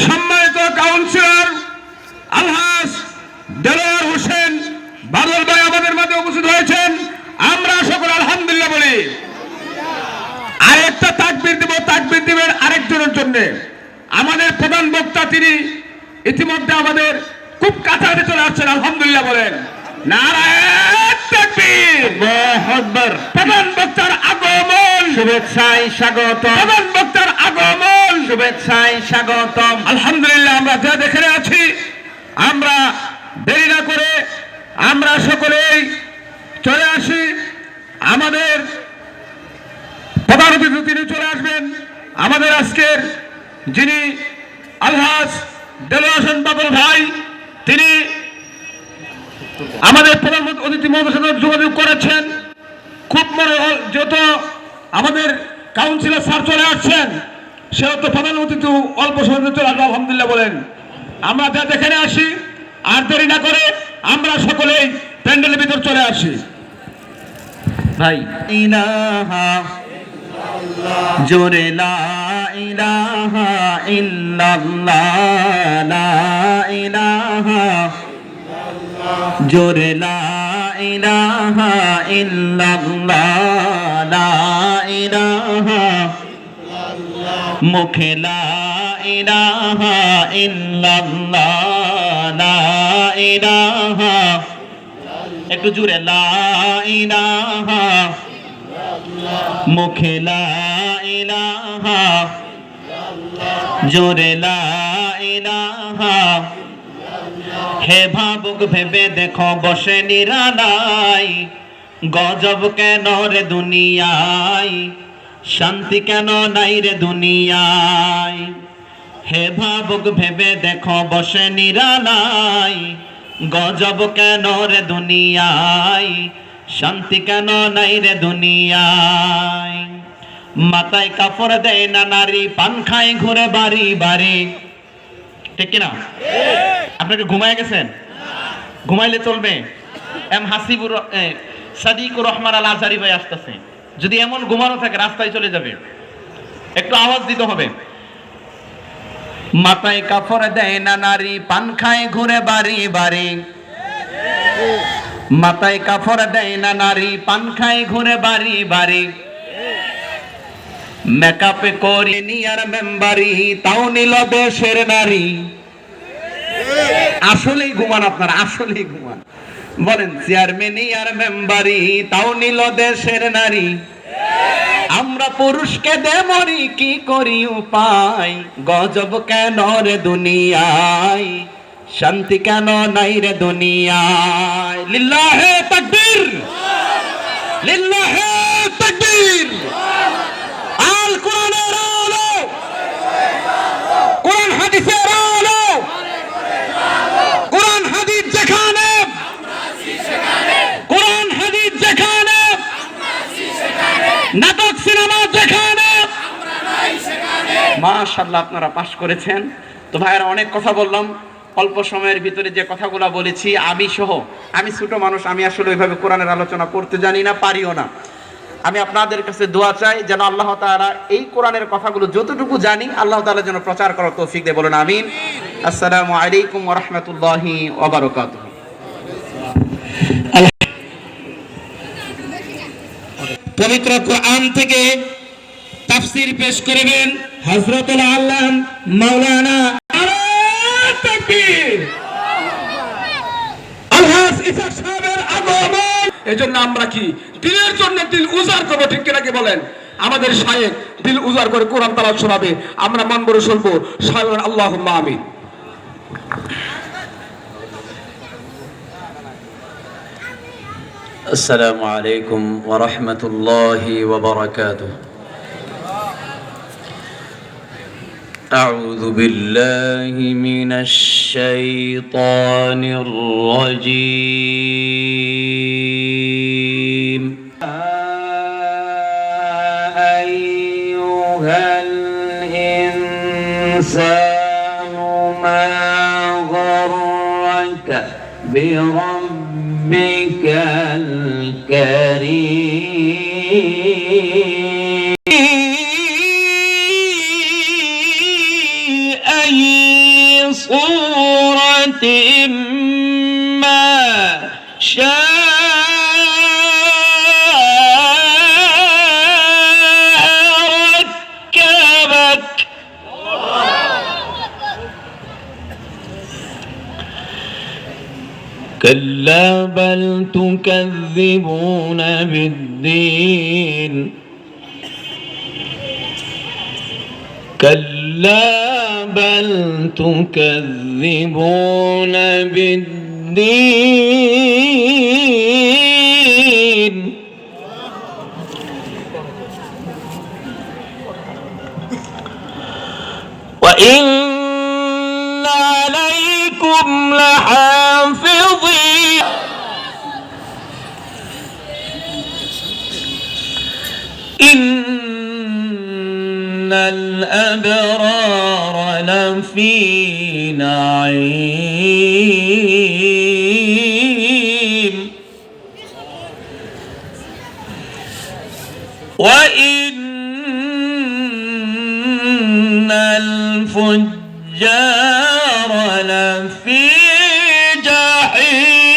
সম্মানিত কাউন্সিলর আলহাজ দেলোয়ার হোসেন বাদল ভাই আমাদের মাঝে উপস্থিত হয়েছেন। আমরা সকল আলহামদুলিল্লাহ বলি। আরেকটা তাকবীর দিবেন আরেকজনের জন্য। আমাদের প্রধান বক্তা তিনি ইতিমধ্যে আমাদের খুব কাছাকাছি চলে আসছেন। আলহামদুলিল্লাহ বলেন। নারায়ে তাকবীর, আল্লাহু আকবার। প্রধান বক্তার আগমন, শুভেচ্ছায় স্বাগতম। প্রধান বক্তার আগমন, শুভেচ্ছায় স্বাগতম। আলহামদুলিল্লাহ আমরা যা দেখে আছি, আমরা দেরি না করে আমরা সকলেই চলে আসি। আমাদের প্রধান অতিথি তিনি চলে আসবেন। আমাদের আজকের যিনি আলহাজ দেলোয়ার হোসেন বাদল ভাই, তিনি আমাদের প্রধান অতিথি মহোদয়ের সাথে যোগাযোগ করেছেন। খুব মনে যত আমাদের কাউন্সিলর স্যার চলে আসছেন, সেহেতু প্রধান অতিথি অল্প সময় চলে আসবে। আলহামদুলিল্লাহ বলেন। আমরা যা দেখে আসি, আর দেরি না করে আমরা সকলেই প্যান্ডেলের ভিতর চলে আসি। ভাই ইলাহা জোরে লা ইলাহা ইল্লাল্লাহ, লা ইলাহা জোরে লা ইলাহা ইল্লাল্লাহ, লা ইলাহা মুখে লা ইলাহা ইল্লাল্লাহ, লা ইলাহা একটু জোরে লা ইলাহা মুখে লা ইলাহা জোরে লা ইলাহা। হে ভাবুক ভেবে দেখো বসে নিরালায়, গজব কেন রে দুনিয়ায়, শান্তি কেন নাই রে দুনিয়ায়। হে ভাবুক ভেবে দেখো বসে নিরালায়, গজব কেন রে দুনিয়ায়, শান্তি কেন নাই রে দুনিয়ায়। মাথায় কাপড় দেয় না নারী, পান খায় ঘুরে বাড়ি বাড়ি। ঠিক কিনা? আপনাকে ঘুমায় গেছেন? ঘুমাইলে চলবে? এম হাসিবুর সাদিকুর রহমান আল আজহারি ভাই আসতেছে। যদি এমন ঘুমানো থাকে রাস্তায় চলে যাবে, একটু আওয়াজ দিতে হবে। মাথায় কাপড় দেয় না নারী, পান খায় ঘুরে বাড়ি বাড়ি। মাথায় কাপড় দেয় না নারী, পান খায় ঘুরে বাড়ি বাড়ি। মেকআপে করে নিয়ার মেম্বারি, তাও নিল দেশের নারী। আসলেই ঘুমান আপনারা, আসলেই ঘুমান। বলেন চেয়ারম্যান আর মেম্বারি, তাও নিল দেশের নারী। আমরা পুরুষকে দে মরি, কি করি উপায়, গজব কেন রে দুনিয়ায়, শান্তি কেন নাই রে দুনিয়ায়। লিল্লাহে তাকবীর, লিল্লাহে তাকবীর। আল কোরআনের আলো, কোরআন হাদিসের আলো, কোরআন হাদিস যেখানে, কোরআন হাদিস যেখানে, নাটক সিনেমা যেখানে। মাশাআল্লাহ আপনারা পাশ করেছেন। তো ভাইয়েরা অনেক কথা বললাম, অল্প সময়ের ভিতরে যে কথাগুলো বলেছি, আমি সহ, আমি ছোট মানুষ, আমি আসলে ওইভাবে কোরআনের আলোচনা করতে জানি না, পারিও না। আমি আপনাদের কাছে দোয়া চাই যেন আল্লাহ তাআলা এই কোরআনের কথাগুলো যতটুকু জানি আল্লাহ তাআলা যেন প্রচার করার তৌফিক দেয়। বলুন আমিন। আসসালামু আলাইকুম ওয়া রাহমাতুল্লাহি ওয়া বারাকাতুহু। পবিত্র কোরআন থেকে তাফসীর পেশ করবেন হযরতুল আল্লাম মাওলানা তাকবীর আলহাজ ইসা সাহেবের আগমন। এজন্য আমরা কি দিনের জন্য দিল উজাড় করব, ঠিক কিনা কি বলেন? আমাদের শায়েখ দিল উজাড় করে কোরআন তেলাওয়াত শোনাবে, আমরা মন ভরে শুনবো। সাল্লাল্লাহু আল্লাহুম্মা আমিন। السلام عليكم ورحمة الله وبركاته. أعوذ بالله من الشيطان الرجيم. أيها الإنسان ما غرك بربك الكريم. أي صورة ما شاء ركبك. كلا بل تكذبون بالدين. كلا بل تكذبون بالدين. وإن عليكم لحافظين إن الأبرار لفي نعيم وإن الفجار لفي جحيم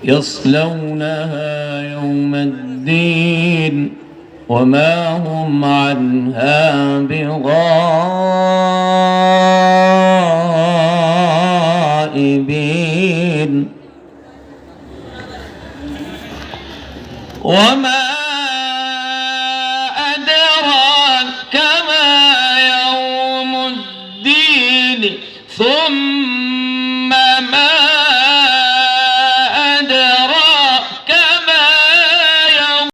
يصلونها يوم الدين وما هم عنها بغائبين. وما أدراك ما يوم الدين ثم